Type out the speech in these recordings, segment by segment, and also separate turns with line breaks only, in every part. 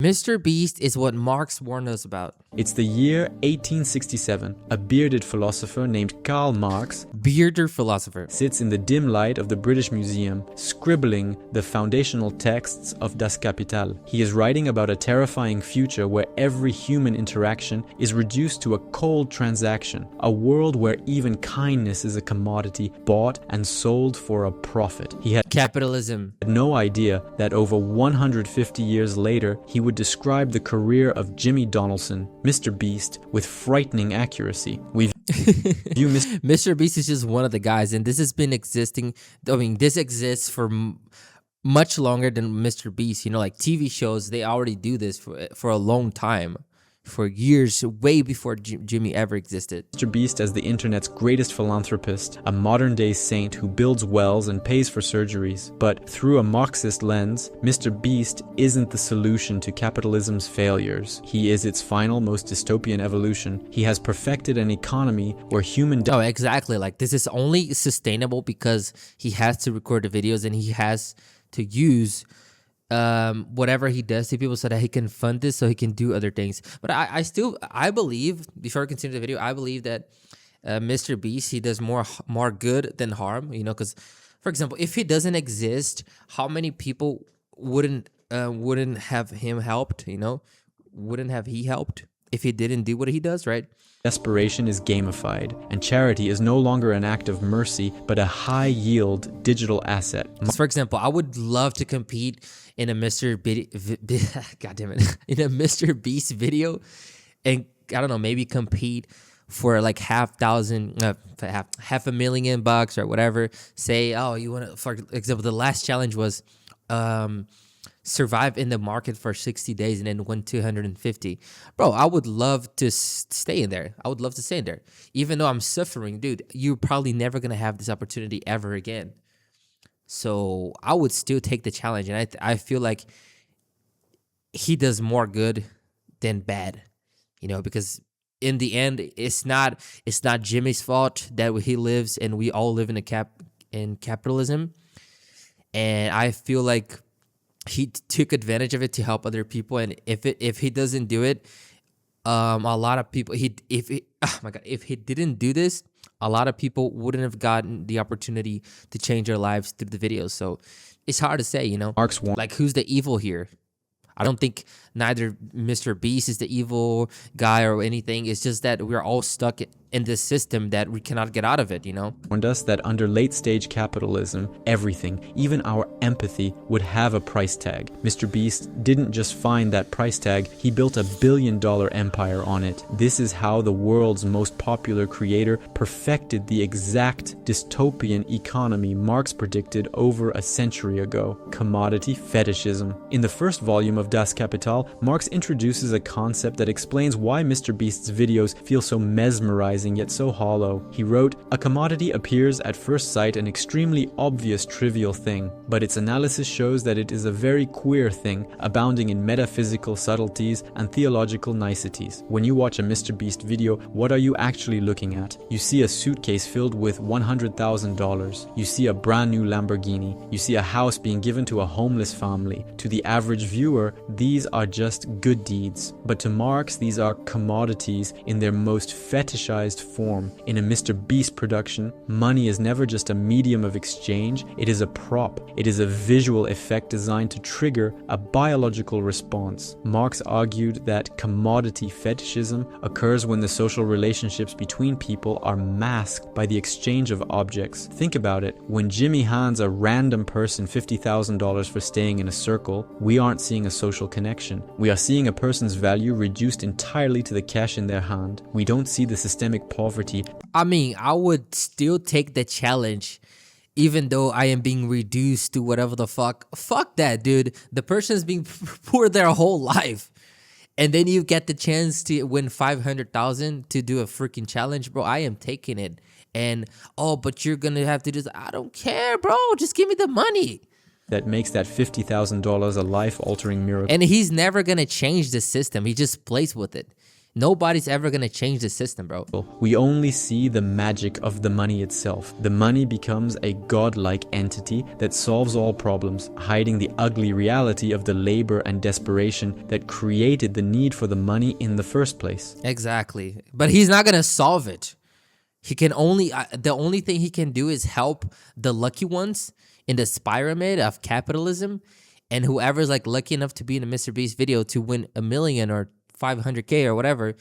Mr. Beast is what Marx warned us about.
It's the year 1867. A bearded philosopher named Karl Marx
Bearder philosopher.
sits in the dim light of the British Museum, scribbling the foundational texts of Das Kapital. He is writing about a terrifying future where every human interaction is reduced to a cold transaction, a world where even kindness is a commodity bought and sold for a profit. He had
Capitalism.
no idea that over 150 years later, he would describe the career of Jimmy Donaldson, Mr. Beast, with frightening accuracy. We view
Mr. Beast is just one of the guys, and this has been existing. I mean, this exists for much longer than Mr. Beast. You know, like TV shows, they already do this for a long time. For years, way before Jimmy ever existed.
Mr. Beast as the internet's greatest philanthropist, a modern-day saint who builds wells and pays for surgeries. But through a Marxist lens, Mr. Beast isn't the solution to capitalism's failures. He is its final, most dystopian evolution. He has perfected an economy where human...
Oh, exactly. Like, this is only sustainable because he has to record the videos and he has to use... whatever he does to people so that he can fund this so he can do other things. But I believe, before I continue the video, I believe that Mr. Beast, he does more good than harm, you know, because, for example, if he doesn't exist, how many people wouldn't have him helped, you know, wouldn't have he helped if he didn't do what he does, right?
Desperation is gamified, and charity is no longer an act of mercy, but a high-yield digital asset.
For example, I would love to compete in a God damn it, in a Mr. Beast video, and I don't know, maybe compete for like $500,000 or whatever. Say, oh, you want to, for example, the last challenge was survive in the market for 60 days and then win 250. Bro, I would love to stay in there. I would love to stay in there. Even though I'm suffering, dude, you're probably never going to have this opportunity ever again. So I would still take the challenge. And I feel like he does more good than bad, you know, because in the end, it's not Jimmy's fault that he lives and we all live in capitalism. And I feel like he took advantage of it to help other people, and if he doesn't do it, a lot of people if he didn't do this, a lot of people wouldn't have gotten the opportunity to change their lives through the videos. So it's hard to say, you know, like who's the evil here? I don't think neither Mr. Beast is the evil guy or anything. It's just that we're all stuck in this system that we cannot get out of it, you know?
Warned us that under late-stage capitalism, everything, even our empathy, would have a price tag. Mr. Beast didn't just find that price tag, he built a billion-dollar empire on it. This is how the world's most popular creator perfected the exact dystopian economy Marx predicted over a century ago: commodity fetishism. In the first volume of Das Kapital, Marx introduces a concept that explains why Mr. Beast's videos feel so mesmerizing yet so hollow. He wrote, "A commodity appears at first sight an extremely obvious trivial thing, but its analysis shows that it is a very queer thing, abounding in metaphysical subtleties and theological niceties. When you watch a Mr. Beast video, what are you actually looking at? You see a suitcase filled with $100,000. You see a brand new Lamborghini. You see a house being given to a homeless family. To the average viewer, these are just good deeds. But to Marx, these are commodities in their most fetishized form. In a Mr. Beast production, money is never just a medium of exchange, it is a prop. It is a visual effect designed to trigger a biological response." Marx argued that commodity fetishism occurs when the social relationships between people are masked by the exchange of objects. Think about it. When Jimmy hands a random person $50,000 for staying in a circle, we aren't seeing a social connection. We are seeing a person's value reduced entirely to the cash in their hand. We don't see the systemic poverty.
I mean, I would still take the challenge even though I am being reduced to whatever the fuck. Fuck that, dude. The person's being poor their whole life. And then you get the chance to win 500,000 to do a freaking challenge, bro. I am taking it. And, oh, but you're going to have to do this. I don't care, bro. Just give me the money.
That makes that $50,000 a life-altering miracle.
And he's never going to change the system. He just plays with it. Nobody's ever gonna change the system, bro.
We only see the magic of the money itself. The money becomes a godlike entity that solves all problems, hiding the ugly reality of the labor and desperation that created the need for the money in the first place.
Exactly. But he's not gonna solve it. He can only the only thing he can do is help the lucky ones in this pyramid of capitalism, and whoever's like lucky enough to be in a MrBeast video to win 1 million or 500K or whatever,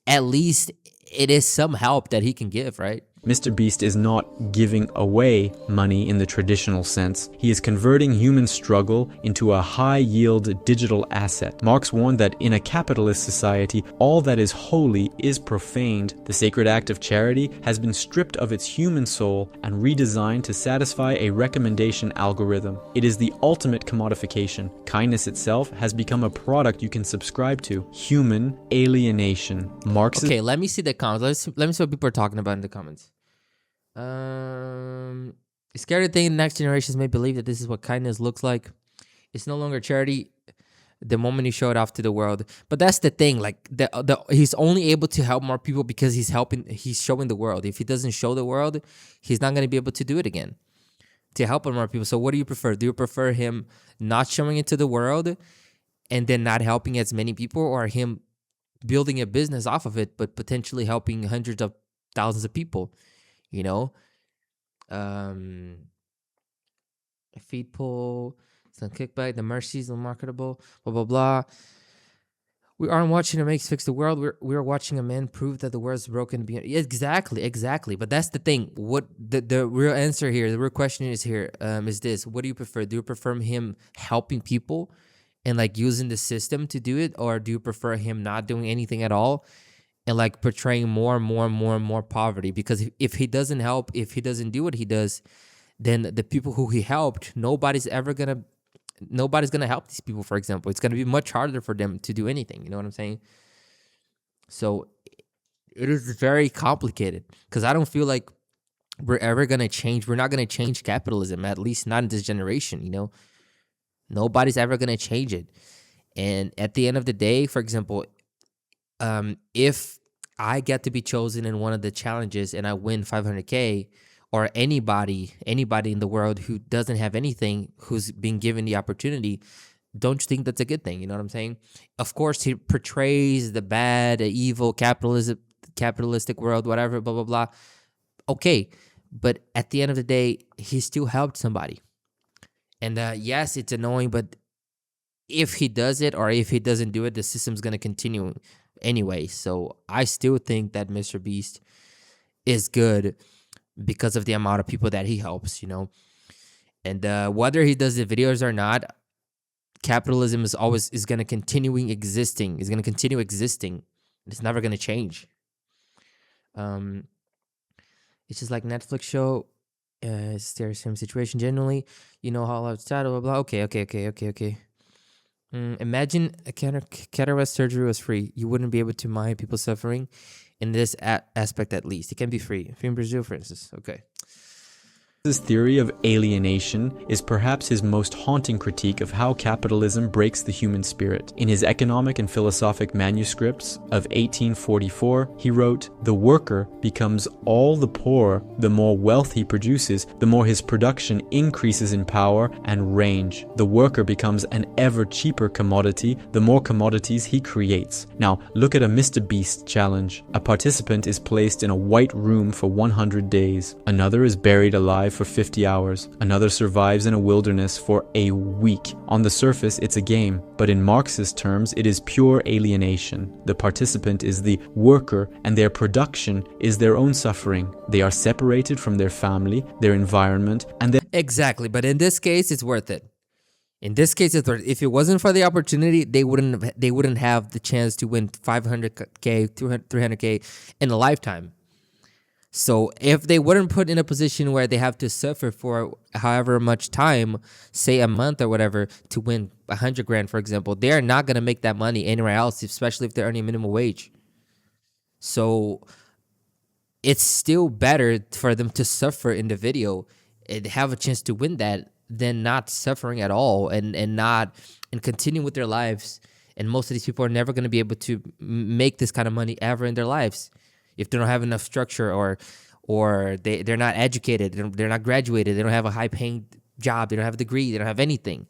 at least it is some help that he can give, right?
MrBeast is not giving away money in the traditional sense. He is converting human struggle into a high-yield digital asset. Marx warned that in a capitalist society, all that is holy is profaned. The sacred act of charity has been stripped of its human soul and redesigned to satisfy a recommendation algorithm. It is the ultimate commodification. Kindness itself has become a product you can subscribe to. Human alienation. Marx's
Okay, let me see the comments. Let me see what people are talking about in the comments. Scary thing next generations may believe that this is what kindness looks like. It's no longer charity the moment you show it off to the world. But that's the thing, like he's only able to help more people because he's showing the world. If he doesn't show the world, he's not going to be able to do it again to help more people. So what do you prefer? Do you prefer him not showing it to the world and then not helping as many people, or him building a business off of it but potentially helping hundreds of thousands of people? You know, feed pull, some kickback, the mercies unmarketable, blah blah blah. We aren't watching a Makes fix the world. We're watching a man prove that the world's broken beyond. Exactly. But that's the thing. What the real answer here, the real question is here, is this: what do you prefer? Do you prefer him helping people and like using the system to do it, or do you prefer him not doing anything at all and like portraying more and more poverty? Because if he doesn't help, if he doesn't do what he does, then the people who he helped, nobody's gonna help these people. For example, it's gonna be much harder for them to do anything. You know what I'm saying? So it is very complicated because I don't feel like we're ever gonna change. We're not gonna change capitalism, at least not in this generation. You know, nobody's ever gonna change it. And at the end of the day, for example, if I get to be chosen in one of the challenges and I win 500K, or anybody in the world who doesn't have anything, who's been given the opportunity, don't you think that's a good thing? You know what I'm saying? Of course, he portrays the bad, evil, capitalistic world, whatever, blah, blah, blah. Okay, but at the end of the day, he still helped somebody. And yes, it's annoying, but if he does it or if he doesn't do it, the system's going to continue anyway. So I still think that MrBeast is good because of the amount of people that he helps, you know. And whether he does the videos or not, capitalism is going to continue existing. It's never going to change. It's just like Netflix show. It's the same situation generally. You know how outside, blah, blah, blah. Okay. Imagine a cataract surgery was free. You wouldn't be able to mind people suffering in this aspect, at least. It can be free. If in Brazil, for instance. Okay.
His theory of alienation is perhaps his most haunting critique of how capitalism breaks the human spirit. In his economic and philosophic manuscripts of 1844, he wrote, "The worker becomes all the poorer the more wealth he produces, the more his production increases in power and range. The worker becomes an ever cheaper commodity, the more commodities he creates." Now, look at a MrBeast challenge. A participant is placed in a white room for 100 days. Another is buried alive for 50 hours. Another survives in a wilderness for a week. On the surface, it's a game, but in Marx's terms, it is pure alienation. The participant is the worker, and their production is their own suffering. They are separated from their family, their environment, and their...
Exactly, but in this case, it's worth it. In this case, it's worth it. If it wasn't for the opportunity, they wouldn't have the chance to win 500K, 300K in a lifetime. So if they weren't put in a position where they have to suffer for however much time, say a month or whatever, to win 100 grand, for example, they're not going to make that money anywhere else, especially if they're earning minimum wage. So it's still better for them to suffer in the video and have a chance to win that than not suffering at all and continue with their lives And most of these people are never going to be able to make this kind of money ever in their lives if they don't have enough structure, or they're not educated, they're not graduated, they don't have a high paying job, they don't have a degree, they don't have anything.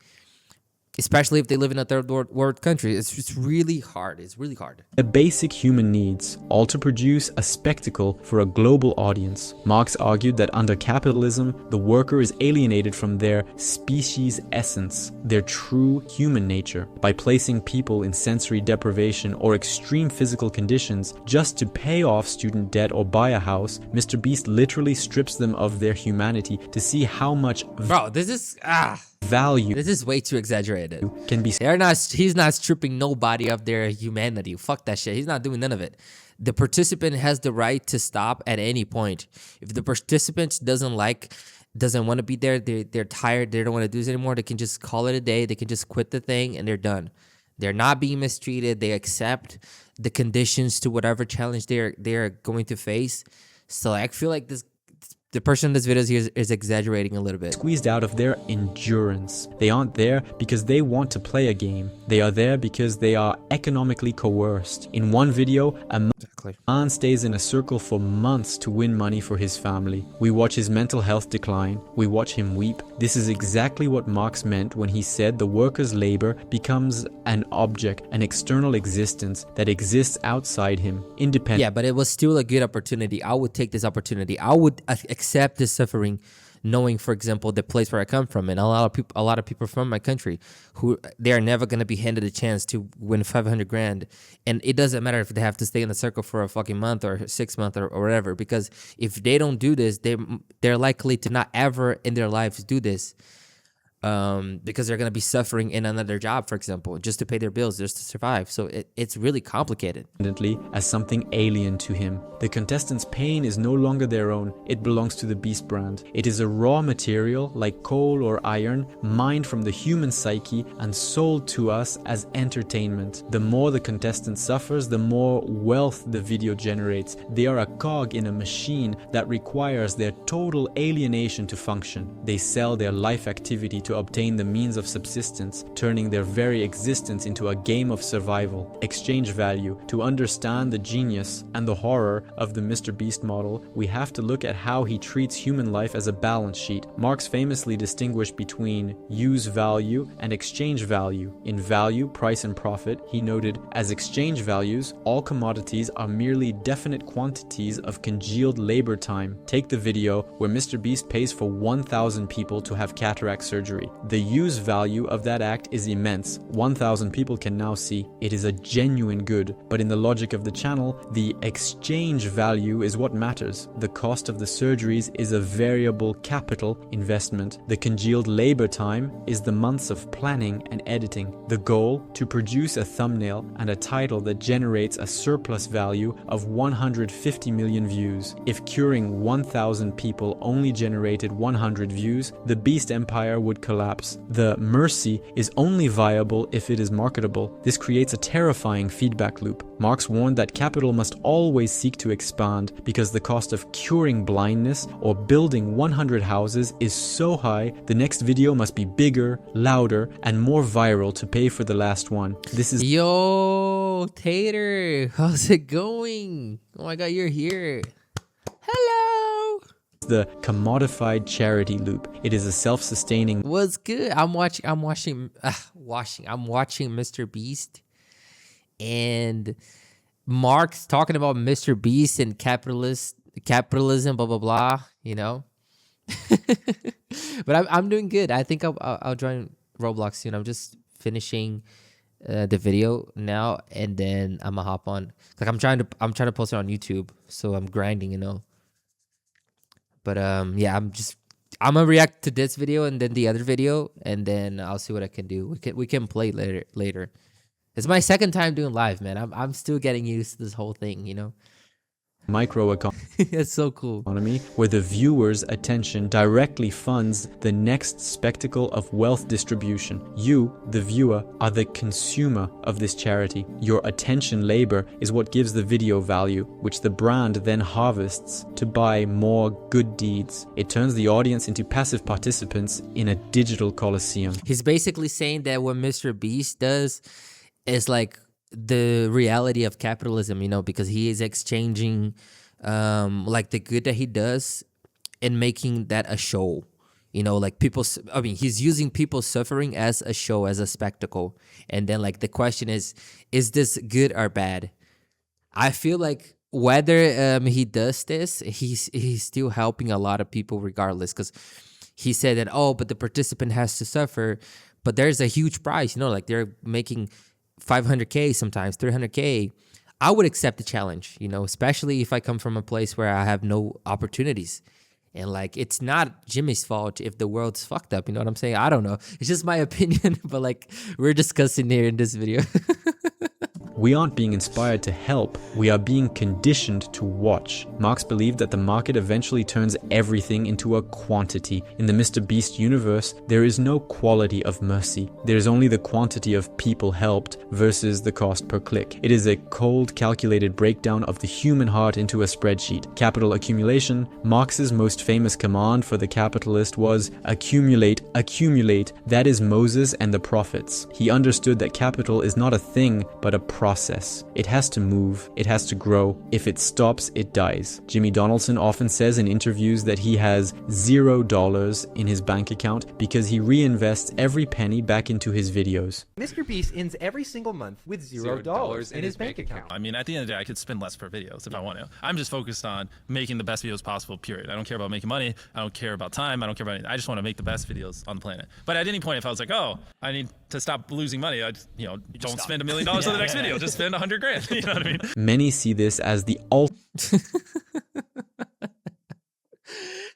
Especially if they live in a third world country. It's just really hard. It's really hard.
The basic human needs, all to produce a spectacle for a global audience. Marx argued that under capitalism, the worker is alienated from their species essence, their true human nature, by placing people in sensory deprivation or extreme physical conditions just to pay off student debt or buy a house. MrBeast literally strips them of their humanity to see how much
Bro, this is
value
this is way too exaggerated.
can be.
He's not stripping nobody of their humanity. Fuck that shit. He's not doing none of it. The participant has the right to stop at any point. If the participant doesn't want to be there, they're tired, they don't want to do this anymore, they can just call it a day, they can just quit the thing, and they're done. They're not being mistreated. They accept the conditions to whatever challenge they're going to face. So I feel like the person in this video here is exaggerating a little bit.
Squeezed out of their endurance. They aren't there because they want to play a game. They are there because they are economically coerced. In one video, a man stays in a circle for months to win money for his family. We watch his mental health decline. We watch him weep. This is exactly what Marx meant when he said the worker's labor becomes an object, an external existence that exists outside him, independent.
Yeah, but it was still a good opportunity. I would take this opportunity. I would accept this suffering, knowing, for example, the place where I come from, and a lot of people from my country who they are never going to be handed a chance to win 500 grand. And it doesn't matter if they have to stay in the circle for a fucking month or 6 months or whatever, because if they don't do this, they're likely to not ever in their lives do this. Because they're going to be suffering in another job, for example, just to pay their bills, just to survive. So it's really complicated.
As something alien to him. The contestants' pain is no longer their own. It belongs to the Beast brand. It is a raw material like coal or iron, mined from the human psyche and sold to us as entertainment. The more the contestant suffers, the more wealth the video generates. They are a cog in a machine that requires their total alienation to function. They sell their life activity to obtain the means of subsistence, turning their very existence into a game of survival. Exchange value. To understand the genius and the horror of the MrBeast model, we have to look at how he treats human life as a balance sheet. Marx famously distinguished between use value and exchange value. In value, price and profit, he noted, as exchange values, all commodities are merely definite quantities of congealed labor time. Take the video where MrBeast pays for 1,000 people to have cataract surgery. The use value of that act is immense. 1,000 people can now see. It is a genuine good, but in the logic of the channel, the exchange value is what matters. The cost of the surgeries is a variable capital investment. The congealed labor time is the months of planning and editing. The goal, to produce a thumbnail and a title that generates a surplus value of 150 million views. If curing 1,000 people only generated 100 views, the Beast empire would collapse. The mercy is only viable if it is marketable. This creates a terrifying feedback loop. Marx warned that capital must always seek to expand because the cost of curing blindness or building 100 houses is so high, the next video must be bigger, louder, and more viral to pay for the last one. This is...
Yo, Tater, how's it going? Oh my god, you're here. Hello.
The commodified charity loop. It is a self-sustaining...
What's good? I'm watching MrBeast and Marx talking about MrBeast and capitalism, blah blah blah. You know, but I'm doing good. I think I'll join Roblox soon. I'm just finishing the video now, and then I'm gonna hop on. Like I'm trying to post it on YouTube, so I'm grinding, you know. But yeah, I'm gonna react to this video and then the other video, and then I'll see what I can do. We can play later. It's my second time doing live, man. I'm still getting used to this whole thing, you know.
Microeconomy.
It's so cool.
Where the viewer's attention directly funds the next spectacle of wealth distribution. You, the viewer, are the consumer of this charity. Your attention labor is what gives the video value, which the brand then harvests to buy more good deeds. It turns the audience into passive participants in a digital coliseum.
He's basically saying that what MrBeast does is like the reality of capitalism, because he is exchanging like the good that he does and making that a show. Like he's using people's suffering as a show, as a spectacle. And then like the question is this good or bad? I feel like whether he does this, he's still helping a lot of people regardless, because he said that, but the participant has to suffer, but there's a huge price, like they're making 500K sometimes, 300K. I would accept the challenge, especially if I come from a place where I have no opportunities. And like, it's not Jimmy's fault if the world's fucked up. You know what I'm saying? I don't know. It's just my opinion, but like, we're discussing here in this video.
We aren't being inspired to help, we are being conditioned to watch. Marx believed that the market eventually turns everything into a quantity. In the MrBeast universe, there is no quality of mercy. There is only the quantity of people helped versus the cost per click. It is a cold, calculated breakdown of the human heart into a spreadsheet. Capital accumulation. Marx's most famous command for the capitalist was accumulate, accumulate. That is Moses and the prophets. He understood that capital is not a thing, but a process. It has to move, it has to grow. If it stops, it dies. Jimmy Donaldson often says in interviews that he has $0 in his bank account because he reinvests every penny back into his videos.
MrBeast ends every single month with $0 in his bank account.
I mean, at the end of the day, I could spend less per videos if I want to. I'm just focused on making the best videos possible, period. I don't care about making money. I don't care about time. I don't care about anything. I just want to make the best videos on the planet. But at any point, if I was like, I need to stop losing money, don't spend $1 million on the next video. Just spend $100,000. You know what I mean?
Many see this as the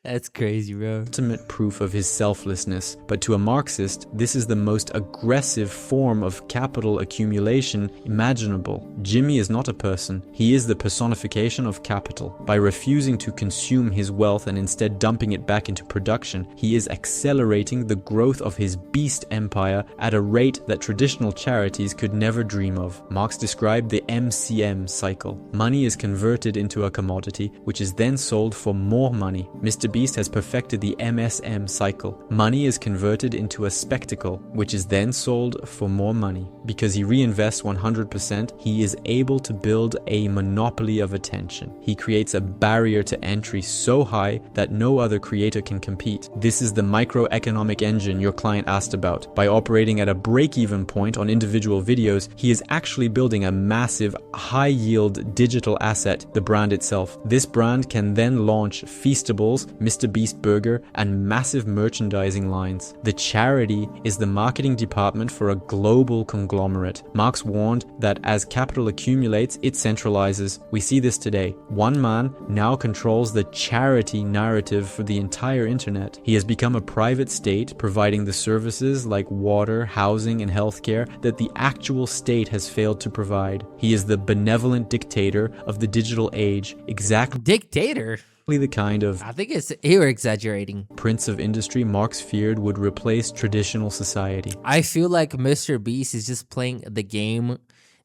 That's crazy, bro.
ultimate proof of his selflessness, but to a Marxist, this is the most aggressive form of capital accumulation imaginable. Jimmy is not a person, he is the personification of capital. By refusing to consume his wealth and instead dumping it back into production, he is accelerating the growth of his beast empire at a rate that traditional charities could never dream of. Marx described the MCM cycle. Money is converted into a commodity, which is then sold for more money. MrBeast has perfected the MSM cycle. Money is converted into a spectacle, which is then sold for more money. Because he reinvests 100%, he is able to build a monopoly of attention. He creates a barrier to entry so high that no other creator can compete. This is the microeconomic engine your client asked about. By operating at a break-even point on individual videos, he is actually building a massive, high-yield digital asset, the brand itself. This brand can then launch Feastables, MrBeast Burger, and massive merchandising lines. The charity is the marketing department for a global conglomerate. Marx warned that as capital accumulates, it centralizes. We see this today. One man now controls the charity narrative for the entire internet. He has become a private state, providing the services like water, housing, and healthcare that the actual state has failed to provide. He is the benevolent dictator of the digital age. Exactly
Dictator?
the kind of
I think you're exaggerating.
prince of industry Marx feared would replace traditional society.
I feel like MrBeast is just playing the game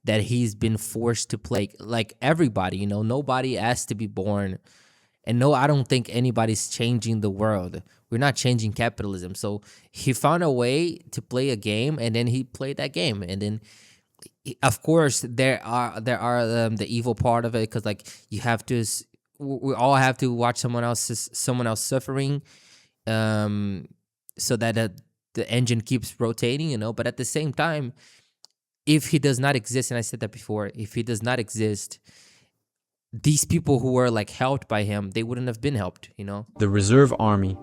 that he's been forced to play. Like everybody, nobody asked to be born. And no, I don't think anybody's changing the world. We're not changing capitalism. So he found a way to play a game, and then he played that game. And then, of course, there are the evil part of it, because like you have to. We all have to watch someone else suffering, so that the engine keeps rotating, But at the same time, if he does not exist, and I said that before, if he does not exist, these people who were like helped by him, they wouldn't have been helped,
The Reserve Army.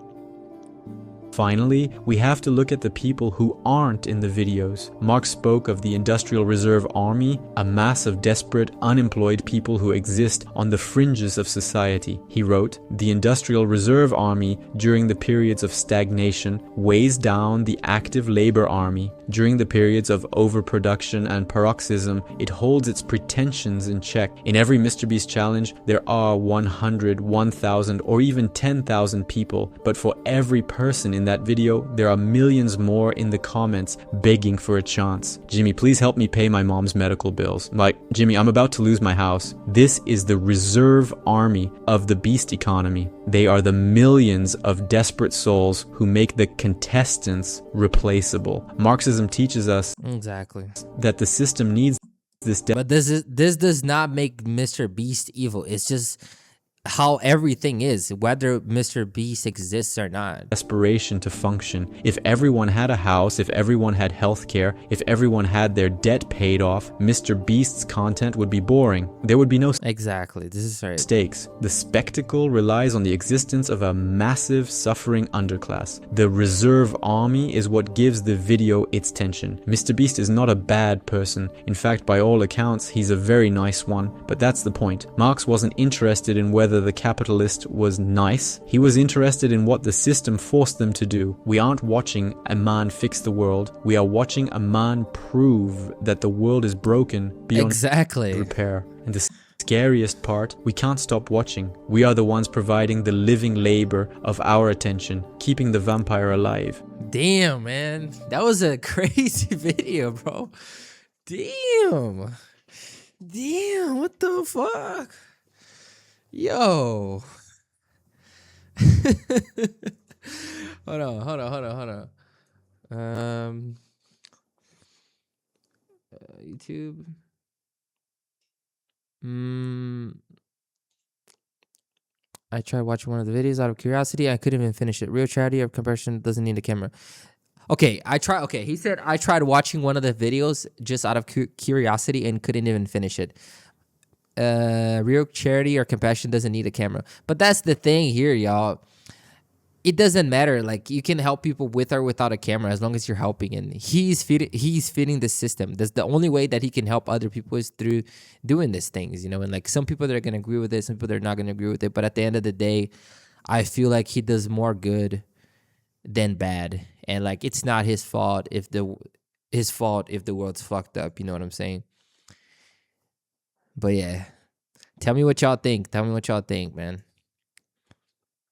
Finally, we have to look at the people who aren't in the videos. Marx spoke of the Industrial Reserve Army, a mass of desperate, unemployed people who exist on the fringes of society. He wrote, "The Industrial Reserve Army, during the periods of stagnation, weighs down the active labor army. During the periods of overproduction and paroxysm, it holds its pretensions in check. In every MrBeast challenge, there are 100, 1,000, or even 10,000 people, but for every person in in that video, there are millions more in the comments begging for a chance. Jimmy, please help me pay my mom's medical bills. Like, Jimmy, I'm about to lose my house. This is the reserve army of the beast economy. They are the millions of desperate souls who make the contestants replaceable. Marxism teaches us
Exactly.
that the system needs this
But this does not make Mr. Beast evil. It's just how everything is, whether Mr. Beast exists or not.
desperation to function. If everyone had a house, if everyone had healthcare, if everyone had their debt paid off, Mr. Beast's content would be boring. There would be no
Exactly. This is right.
stakes. The spectacle relies on the existence of a massive suffering underclass. The reserve army is what gives the video its tension. Mr. Beast is not a bad person. In fact, by all accounts, he's a very nice one. But that's the point. Marx wasn't interested in whether the capitalist was nice. He was interested in what the system forced them to do. We aren't watching a man fix the world. We are watching a man prove that the world is broken beyond
Exactly.
repair. And the scariest part, we can't stop watching. We are the ones providing the living labor of our attention, keeping the vampire alive.
Damn, man. That was a crazy video, bro. Damn. Damn, what the fuck? Yo. Hold on. YouTube. I tried watching one of the videos out of curiosity. I couldn't even finish it. Real charity or compression doesn't need a camera. Okay, he said I tried watching one of the videos just out of curiosity and couldn't even finish it. Real charity or compassion doesn't need a camera. But that's the thing here, y'all. It doesn't matter. Like, you can help people with or without a camera as long as you're helping. And he's feeding the system. That's the only way that he can help other people is through doing these things, you know. And like, some people that are gonna agree with it, some people that are not gonna agree with it. But at the end of the day, I feel like he does more good than bad. And like, it's not his fault if the world's fucked up. You know what I'm saying? But yeah, tell me what y'all think. Man.